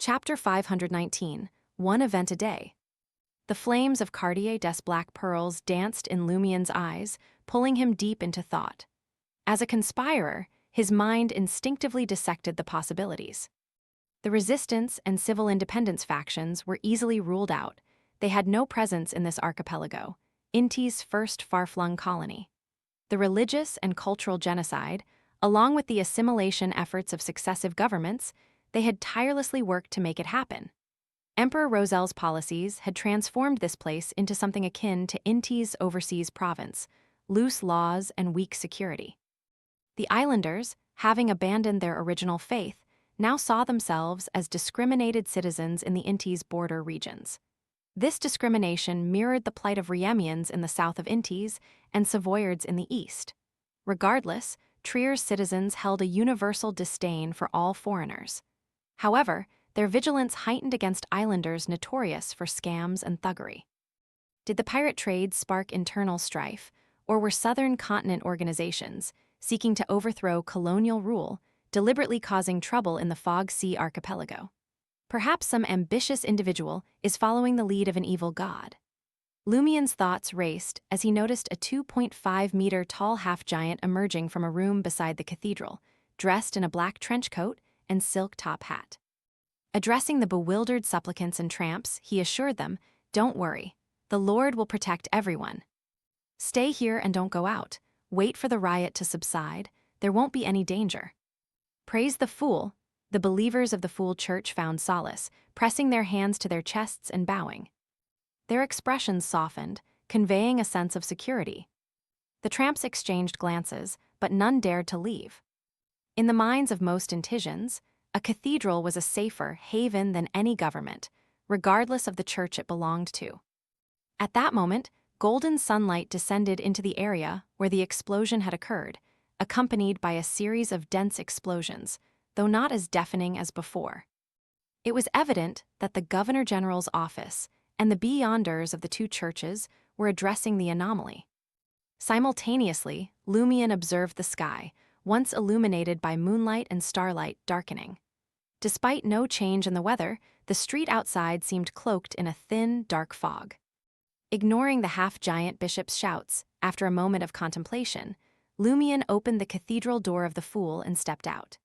Chapter 519, One Event a Day. The flames of Cartier des Black Pearls danced in Lumien's eyes, pulling him deep into thought. As a conspirer, his mind instinctively dissected the possibilities. The resistance and civil independence factions were easily ruled out. They had no presence in this archipelago, Inti's first far-flung colony. The religious and cultural genocide, along with the assimilation efforts of successive governments, they had tirelessly worked to make it happen. Emperor Rosel's policies had transformed this place into something akin to Inti's overseas province, loose laws and weak security. The islanders, having abandoned their original faith, now saw themselves as discriminated citizens in the Inti's border regions. This discrimination mirrored the plight of Riemians in the south of Intis and Savoyards in the east. Regardless, Trier's citizens held a universal disdain for all foreigners. However, their vigilance heightened against islanders notorious for scams and thuggery. Did the pirate trade spark internal strife, or were southern continent organizations, seeking to overthrow colonial rule, deliberately causing trouble in the Fog Sea archipelago? Perhaps some ambitious individual is following the lead of an evil god. Lumien's thoughts raced as he noticed a 2.5-meter tall half-giant emerging from a room beside the cathedral, dressed in a black trench coat and silk top hat. Addressing the bewildered supplicants and tramps, he assured them, "Don't worry, the Lord will protect everyone. Stay here and don't go out. Wait for the riot to subside. There won't be any danger." Praise the fool, the believers of the Fool Church found solace, pressing their hands to their chests and bowing. Their expressions softened, conveying a sense of security. The tramps exchanged glances, but none dared to leave. In the minds of most Intisians, a cathedral was a safer haven than any government, regardless of the church it belonged to. At that moment, golden sunlight descended into the area where the explosion had occurred, accompanied by a series of dense explosions, though not as deafening as before. It was evident that the Governor General's office and the beyonders of the two churches were addressing the anomaly. Simultaneously, Lumien observed the sky, once illuminated by moonlight and starlight, darkening. Despite no change in the weather, the street outside seemed cloaked in a thin, dark fog. Ignoring the half-giant bishop's shouts, after a moment of contemplation, Lumien opened the cathedral door of the Fool and stepped out.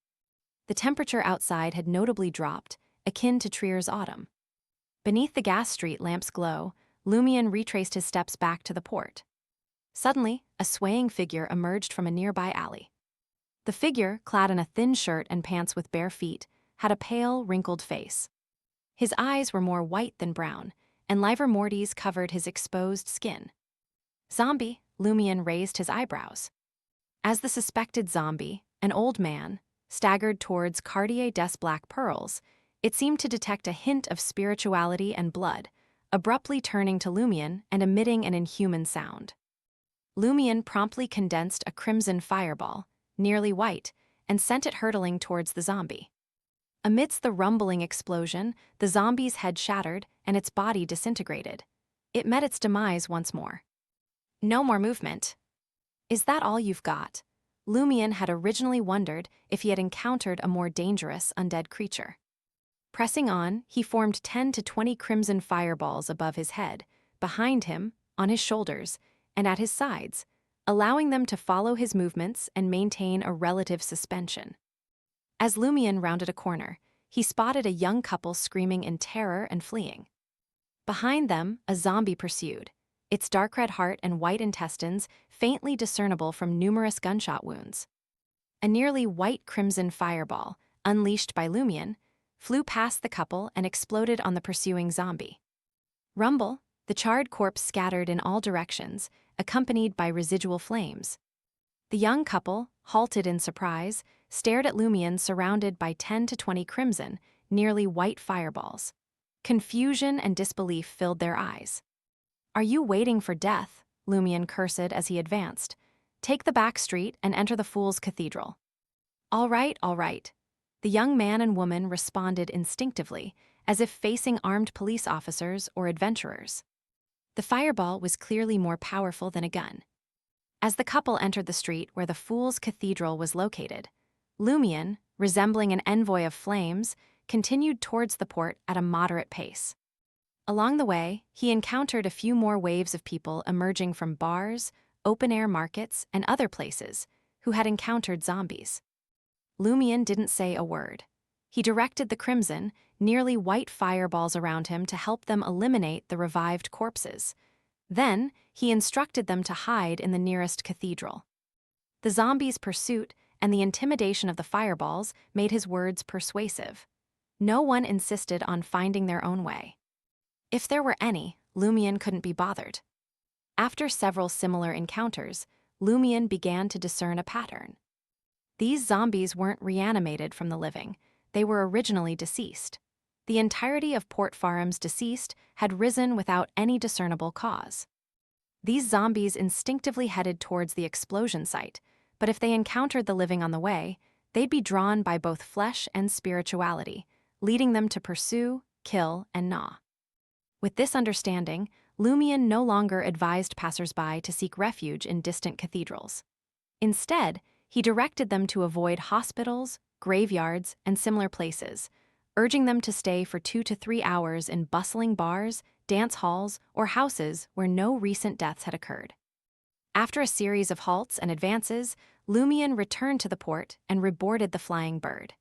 The temperature outside had notably dropped, akin to Trier's autumn. Beneath the gas street lamp's glow, Lumien retraced his steps back to the port. Suddenly, a swaying figure emerged from a nearby alley. The figure, clad in a thin shirt and pants with bare feet, had a pale, wrinkled face. His eyes were more white than brown, and livor mortis covered his exposed skin. "Zombie," Lumien raised his eyebrows. As the suspected zombie, an old man, staggered towards Cartier des Black Pearls, it seemed to detect a hint of spirituality and blood, abruptly turning to Lumien and emitting an inhuman sound. Lumien promptly condensed a crimson fireball, nearly white, and sent it hurtling towards the zombie. Amidst the rumbling explosion, the zombie's head shattered and its body disintegrated. It met its demise once more. No more movement. Is that all you've got? Lumien had originally wondered if he had encountered a more dangerous undead creature. Pressing on, he formed 10 to 20 crimson fireballs above his head, behind him, on his shoulders, and at his sides, allowing them to follow his movements and maintain a relative suspension. As Lumien rounded a corner, he spotted a young couple screaming in terror and fleeing. Behind them, a zombie pursued, its dark red heart and white intestines faintly discernible from numerous gunshot wounds. A nearly white-crimson fireball, unleashed by Lumien, flew past the couple and exploded on the pursuing zombie. Rumble, the charred corpse scattered in all directions, accompanied by residual flames. The young couple, halted in surprise, stared at Lumien surrounded by 10 to 20 crimson, nearly white fireballs. Confusion and disbelief filled their eyes. "Are you waiting for death?" Lumien cursed as he advanced. "Take the back street and enter the Fool's Cathedral." All right, all right." The young man and woman responded instinctively, as if facing armed police officers or adventurers. The fireball was clearly more powerful than a gun. As the couple entered the street where the Fool's Cathedral was located, Lumien, resembling an envoy of flames, continued towards the port at a moderate pace. Along the way, he encountered a few more waves of people emerging from bars, open-air markets, and other places who had encountered zombies. Lumion didn't say a word. He directed the crimson, nearly white fireballs around him to help them eliminate the revived corpses. Then, he instructed them to hide in the nearest cathedral. The zombies' pursuit and the intimidation of the fireballs made his words persuasive. No one insisted on finding their own way. If there were any, Lumion couldn't be bothered. After several similar encounters, Lumion began to discern a pattern. These zombies weren't reanimated from the living, they were originally deceased. The entirety of Port Farim's deceased had risen without any discernible cause. These zombies instinctively headed towards the explosion site, but if they encountered the living on the way, they'd be drawn by both flesh and spirituality, leading them to pursue, kill, and gnaw. With this understanding, Lumion no longer advised passersby to seek refuge in distant cathedrals. Instead, he directed them to avoid hospitals, graveyards, and similar places, urging them to stay for 2 to 3 hours in bustling bars, dance halls, or houses where no recent deaths had occurred. After a series of halts and advances, Lumion returned to the port and reboarded the flying bird.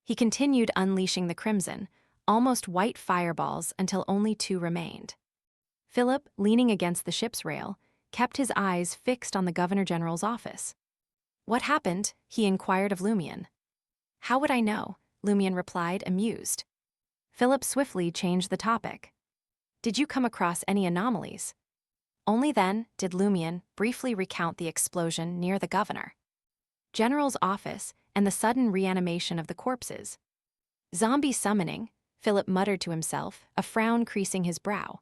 He continued unleashing the crimson, almost white fireballs until only 2 remained. Philip, leaning against the ship's rail, kept his eyes fixed on the Governor-General's office. "What happened?" he inquired of Lumion. "How would I know?" Lumion replied, amused. Philip swiftly changed the topic. "Did you come across any anomalies?" Only then did Lumion briefly recount the explosion near the governor, general's office, and the sudden reanimation of the corpses. "Zombie summoning," Philip muttered to himself, a frown creasing his brow.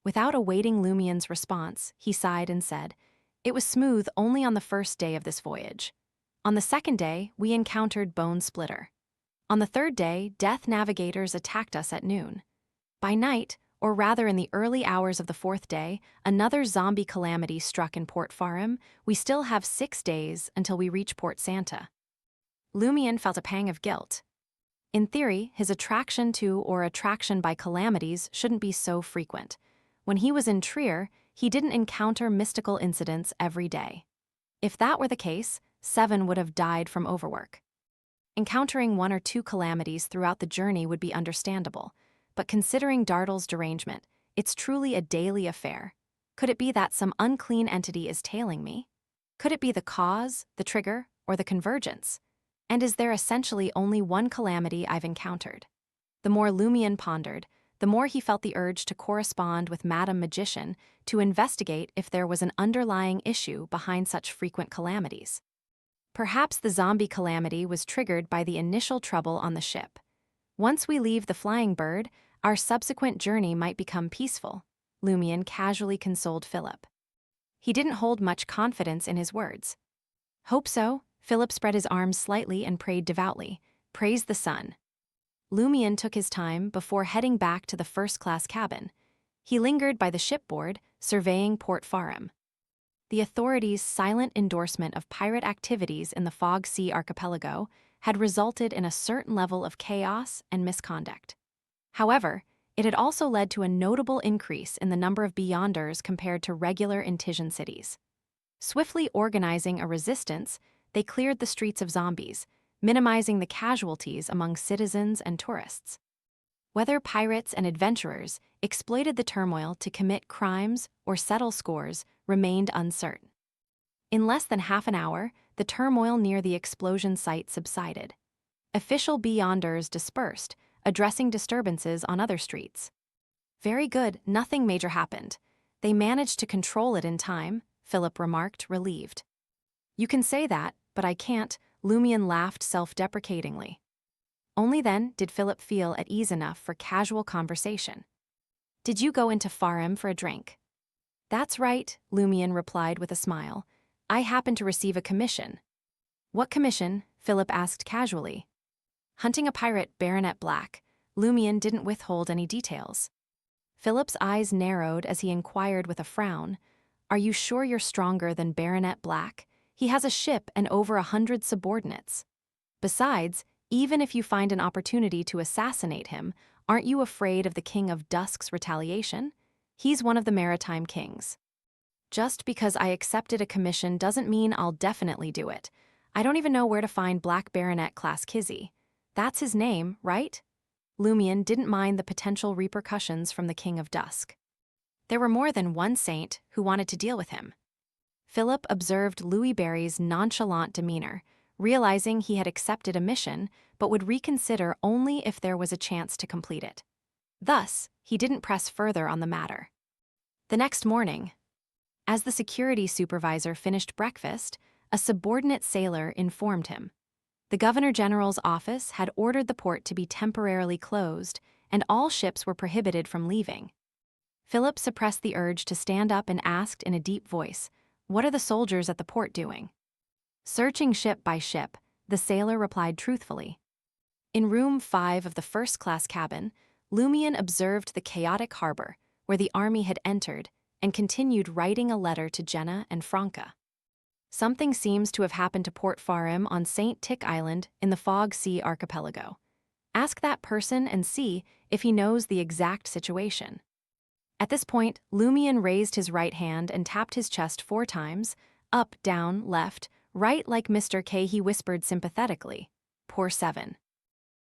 Without awaiting Lumion's response, he sighed and said, "It was smooth only on the first day of this voyage. On the second day, we encountered Bone Splitter. On the third day, Death Navigators attacked us at noon. By night, or rather in the early hours of the fourth day, another zombie calamity struck in Port Farim. We still have 6 days until we reach Port Santa." Lumion felt a pang of guilt. In theory, his attraction to or attraction by calamities shouldn't be so frequent. When he was in Trier, he didn't encounter mystical incidents every day. If that were the case, 7 would have died from overwork. Encountering 1 or 2 calamities throughout the journey would be understandable, but considering Dartle's derangement, it's truly a daily affair. Could it be that some unclean entity is tailing me? Could it be the cause, the trigger, or the convergence? And is there essentially only one calamity I've encountered? The more Lumion pondered, the more he felt the urge to correspond with Madame Magician to investigate if there was an underlying issue behind such frequent calamities. Perhaps the zombie calamity was triggered by the initial trouble on the ship. Once we leave the flying bird, our subsequent journey might become peaceful, Lumion casually consoled Philip. He didn't hold much confidence in his words. "Hope so." Philip spread his arms slightly and prayed devoutly. "Praise the sun." Lumion took his time before heading back to the first-class cabin. He lingered by the shipboard, surveying Port Farim. The authorities' silent endorsement of pirate activities in the Fog Sea archipelago had resulted in a certain level of chaos and misconduct. However, it had also led to a notable increase in the number of Beyonders compared to regular Intision cities. Swiftly organizing a resistance, they cleared the streets of zombies, minimizing the casualties among citizens and tourists. Whether pirates and adventurers exploited the turmoil to commit crimes or settle scores remained uncertain. In less than half an hour, the turmoil near the explosion site subsided. Official Beyonders dispersed, addressing disturbances on other streets. "Very good, nothing major happened. They managed to control it in time," Philip remarked, relieved. "You can say that, but I can't," Lumion laughed self-deprecatingly. Only then did Philip feel at ease enough for casual conversation. "Did you go into Farim for a drink?" "That's right," Lumion replied with a smile. "I happened to receive a commission." "What commission?" Philip asked casually. "Hunting a pirate, Baronet Black." Lumion didn't withhold any details. Philip's eyes narrowed as he inquired with a frown, "Are you sure you're stronger than Baronet Black? He has a ship and over 100 subordinates. Besides, Even if you find an opportunity to assassinate him, aren't you afraid of the King of Dusk's retaliation? He's one of the maritime kings. Just because I accepted a commission doesn't mean I'll definitely do it. I don't even know where to find Black Baronet class Kizzy. That's his name, right? Lumion didn't mind the potential repercussions from the King of Dusk. There were more than one saint who wanted to deal with him. Philip observed Louis Barry's nonchalant demeanor, realizing he had accepted a mission but would reconsider only if there was a chance to complete it. Thus, he didn't press further on the matter. The next morning, as the security supervisor finished breakfast, a subordinate sailor informed him. The Governor General's office had ordered the port to be temporarily closed, and all ships were prohibited from leaving. Philip suppressed the urge to stand up and asked in a deep voice, "What are the soldiers at the port doing?" Searching ship by ship, the sailor replied truthfully. In room 5 of the first-class cabin, Lumion observed the chaotic harbor, where the army had entered, and continued writing a letter to Jenna and Franca. Something seems to have happened to Port Farim on St. Tick Island in the Fog Sea archipelago. Ask that person and see if he knows the exact situation. At this point, Lumion raised his right hand and tapped his chest 4 times, up, down, left, right like Mr. K. He whispered sympathetically, "Poor Seven."